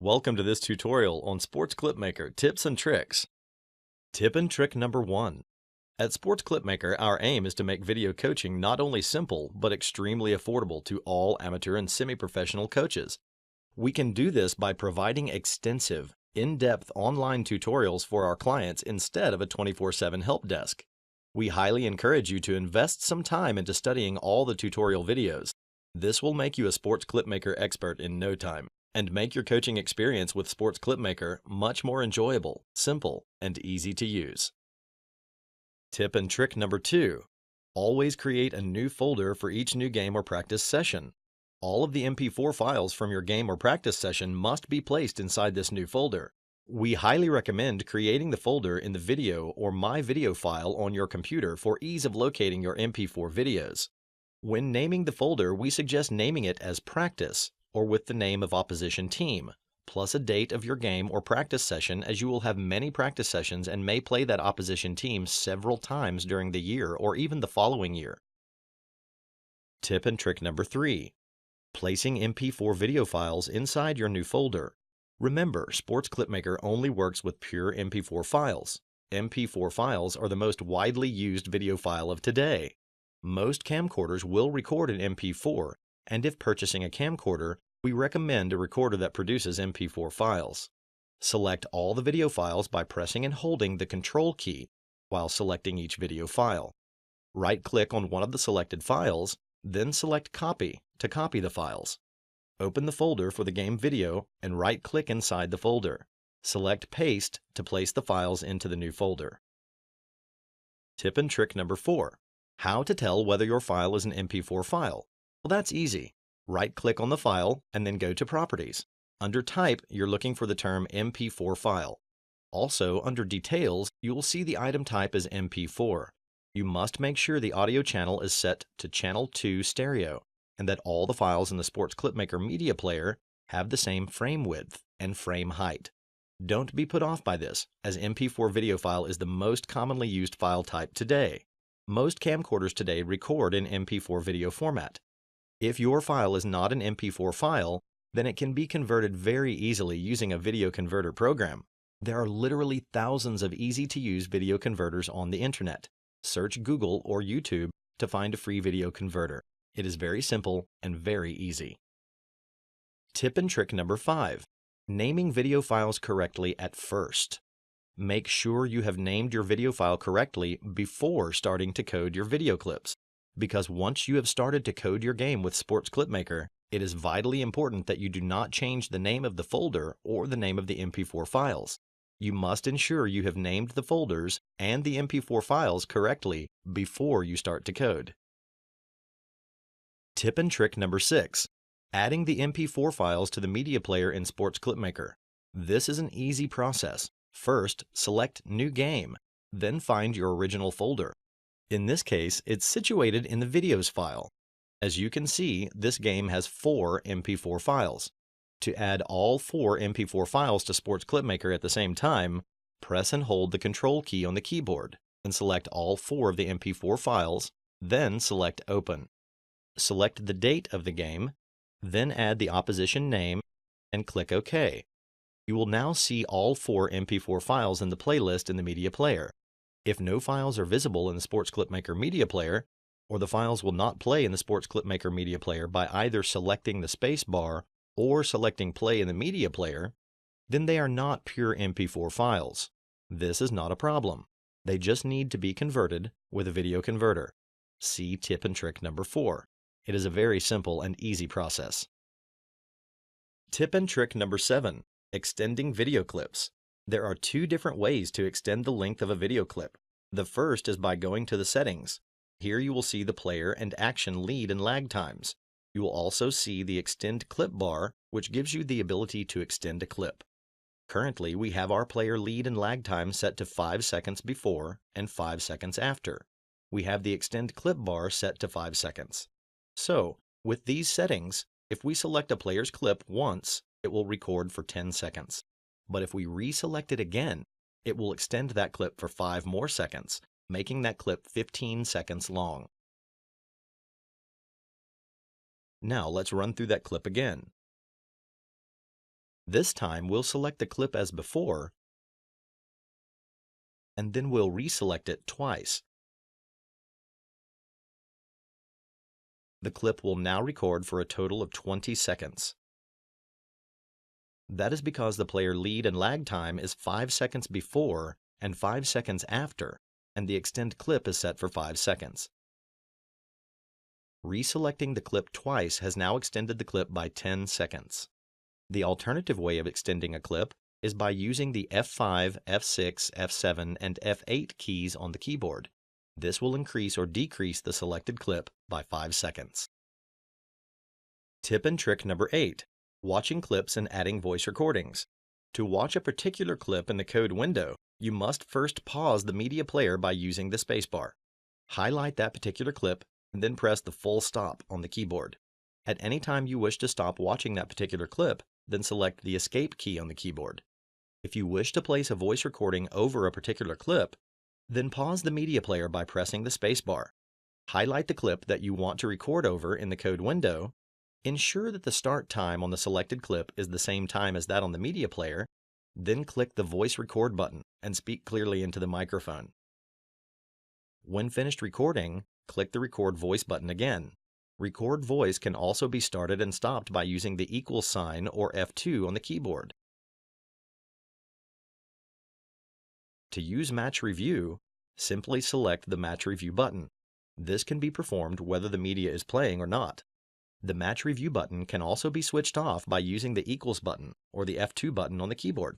Welcome to this tutorial on Sports Clipmaker tips and tricks. Tip and trick number 1. At Sports Clipmaker, our aim is to make video coaching not only simple, but extremely affordable to all amateur and semi-professional coaches. We can do this by providing extensive, in-depth online tutorials for our clients instead of a 24/7 help desk. We highly encourage you to invest some time into studying all the tutorial videos. This will make you a Sports Clipmaker expert in no time, and make your coaching experience with Sports Clipmaker much more enjoyable, simple, and easy to use. Tip and trick number 2. Always create a new folder for each new game or practice session. All of the MP4 files from your game or practice session must be placed inside this new folder. We highly recommend creating the folder in the video or My Video file on your computer for ease of locating your MP4 videos. When naming the folder, we suggest naming it as Practice, or with the name of opposition team, plus a date of your game or practice session, as you will have many practice sessions and may play that opposition team several times during the year or even the following year. Tip and trick number 3. Placing MP4 video files inside your new folder. Remember, Sports Clipmaker only works with pure MP4 files. MP4 files are the most widely used video file of today. Most camcorders will record in MP4, and if purchasing a camcorder, we recommend a recorder that produces MP4 files. Select all the video files by pressing and holding the Control key while selecting each video file. Right-click on one of the selected files, then select Copy to copy the files. Open the folder for the game video and right-click inside the folder. Select Paste to place the files into the new folder. Tip and trick number 4. How to tell whether your file is an MP4 file. Well, that's easy. Right-click on the file and then go to Properties. Under Type, you're looking for the term MP4 file. Also, under Details, you will see the item type as MP4. You must make sure the audio channel is set to Channel 2 Stereo, and that all the files in the Sports Clipmaker media player have the same frame width and frame height. Don't be put off by this, as MP4 video file is the most commonly used file type today. Most camcorders today record in MP4 video format. If your file is not an MP4 file, then it can be converted very easily using a video converter program. There are literally thousands of easy-to-use video converters on the internet. Search Google or YouTube to find a free video converter. It is very simple and very easy. Tip and trick number 5. Naming video files correctly at first. Make sure you have named your video file correctly before starting to code your video clips, because once you have started to code your game with Sports Clipmaker, it is vitally important that you do not change the name of the folder or the name of the MP4 files. You must ensure you have named the folders and the MP4 files correctly before you start to code. Tip and trick number 6. Adding the MP4 files to the media player in Sports Clipmaker. This is an easy process. First, select New Game, then find your original folder. In this case, it's situated in the Videos file. As you can see, this game has 4 MP4 files. To add all 4 MP4 files to Sports Clipmaker at the same time, press and hold the Control key on the keyboard and select all 4 of the MP4 files, then select Open. Select the date of the game, then add the opposition name and click OK. You will now see all 4 MP4 files in the playlist in the media player. If no files are visible in the Sports Clipmaker media player, or the files will not play in the Sports Clipmaker media player by either selecting the space bar or selecting Play in the media player, then they are not pure MP4 files. This is not a problem. They just need to be converted with a video converter. See tip and trick number 4. It is a very simple and easy process. Tip and trick number 7. Extending video clips. There are 2 different ways to extend the length of a video clip. The first is by going to the settings. Here you will see the player and action lead and lag times. You will also see the extend clip bar, which gives you the ability to extend a clip. Currently, we have our player lead and lag time set to 5 seconds before and 5 seconds after. We have the extend clip bar set to 5 seconds. So, with these settings, if we select a player's clip once, it will record for 10 seconds. But if we reselect it again, it will extend that clip for 5 more seconds, making that clip 15 seconds long. Now let's run through that clip again. This time we'll select the clip as before, and then we'll reselect it twice. The clip will now record for a total of 20 seconds. That is because the player lead and lag time is 5 seconds before and 5 seconds after, and the extend clip is set for 5 seconds. Reselecting the clip twice has now extended the clip by 10 seconds. The alternative way of extending a clip is by using the F5, F6, F7, and F8 keys on the keyboard. This will increase or decrease the selected clip by 5 seconds. Tip and trick number 8. Watching clips and adding voice recordings. To watch a particular clip in the code window, you must first pause the media player by using the spacebar. Highlight that particular clip and then press the full stop on the keyboard. At any time you wish to stop watching that particular clip, then select the escape key on the keyboard. If you wish to place a voice recording over a particular clip, then pause the media player by pressing the spacebar. Highlight the clip that you want to record over in the code window. Ensure that the start time on the selected clip is the same time as that on the media player, then click the voice record button and speak clearly into the microphone. When finished recording, click the record voice button again. Record voice can also be started and stopped by using the equals sign or F2 on the keyboard. To use Match Review, simply select the Match Review button. This can be performed whether the media is playing or not. The Match Review button can also be switched off by using the equals button or the F2 button on the keyboard.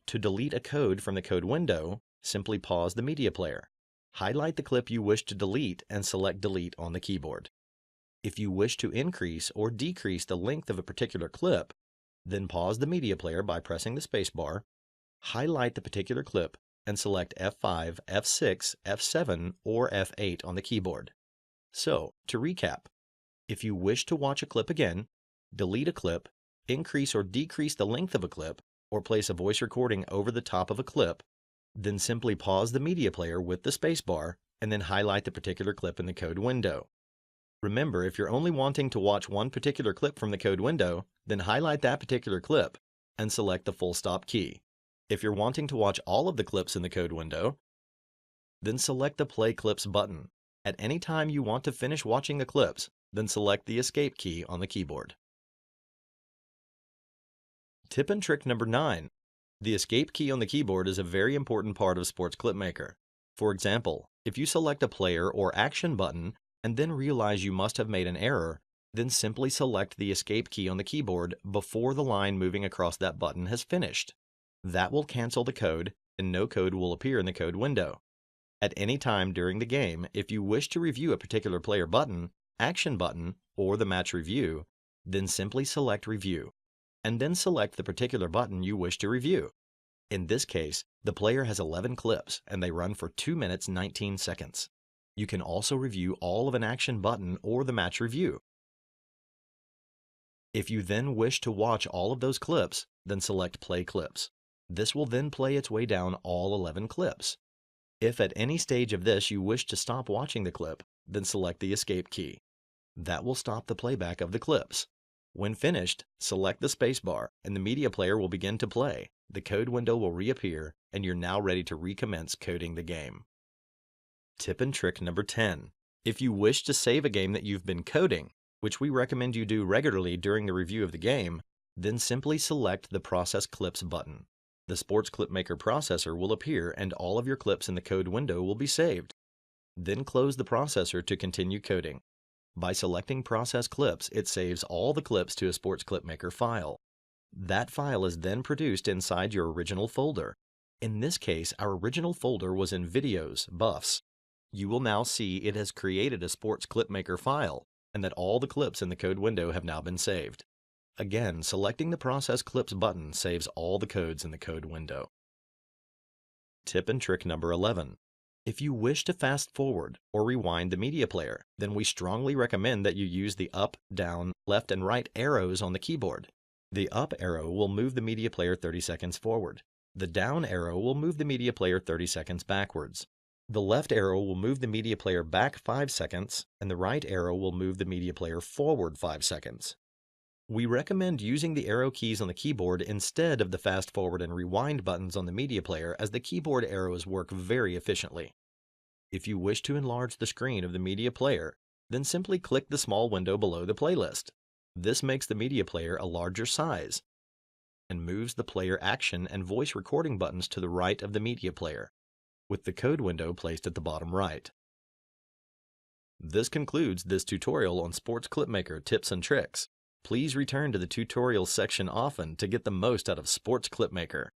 To delete a code from the code window, simply pause the media player. Highlight the clip you wish to delete and select Delete on the keyboard. If you wish to increase or decrease the length of a particular clip, then pause the media player by pressing the spacebar, highlight the particular clip, and select F5, F6, F7, or F8 on the keyboard. So, to recap, if you wish to watch a clip again, delete a clip, increase or decrease the length of a clip, or place a voice recording over the top of a clip, then simply pause the media player with the spacebar and then highlight the particular clip in the code window. Remember, if you're only wanting to watch one particular clip from the code window, then highlight that particular clip and select the full stop key. If you're wanting to watch all of the clips in the code window, then select the Play Clips button. At any time you want to finish watching the clips, then select the Escape key on the keyboard. Tip and trick number 9. The Escape key on the keyboard is a very important part of Sports Clipmaker. For example, if you select a player or action button and then realize you must have made an error, then simply select the Escape key on the keyboard before the line moving across that button has finished. That will cancel the code, and no code will appear in the code window. At any time during the game, if you wish to review a particular player button, action button, or the match review, then simply select Review, and then select the particular button you wish to review. In this case, the player has 11 clips, and they run for 2 minutes 19 seconds. You can also review all of an action button or the match review. If you then wish to watch all of those clips, then select Play Clips. This will then play its way down all 11 clips. If at any stage of this you wish to stop watching the clip, then select the Escape key. That will stop the playback of the clips. When finished, select the spacebar and the media player will begin to play. The code window will reappear and you're now ready to recommence coding the game. Tip and trick number 10. If you wish to save a game that you've been coding, which we recommend you do regularly during the review of the game, then simply select the Process Clips button. The Sports Clipmaker processor will appear and all of your clips in the code window will be saved. Then close the processor to continue coding. By selecting Process Clips, it saves all the clips to a Sports Clipmaker file. That file is then produced inside your original folder. In this case, our original folder was in Videos, Buffs. You will now see it has created a Sports Clipmaker file and that all the clips in the code window have now been saved. Again, selecting the Process Clips button saves all the codes in the code window. Tip and trick number 11. If you wish to fast forward or rewind the media player, then we strongly recommend that you use the up, down, left, and right arrows on the keyboard. The up arrow will move the media player 30 seconds forward. The down arrow will move the media player 30 seconds backwards. The left arrow will move the media player back 5 seconds, and the right arrow will move the media player forward 5 seconds. We recommend using the arrow keys on the keyboard instead of the fast forward and rewind buttons on the media player, as the keyboard arrows work very efficiently. If you wish to enlarge the screen of the media player, then simply click the small window below the playlist. This makes the media player a larger size and moves the player action and voice recording buttons to the right of the media player, with the code window placed at the bottom right. This concludes this tutorial on Sports Clipmaker tips and tricks. Please return to the tutorials section often to get the most out of Sports Clipmaker.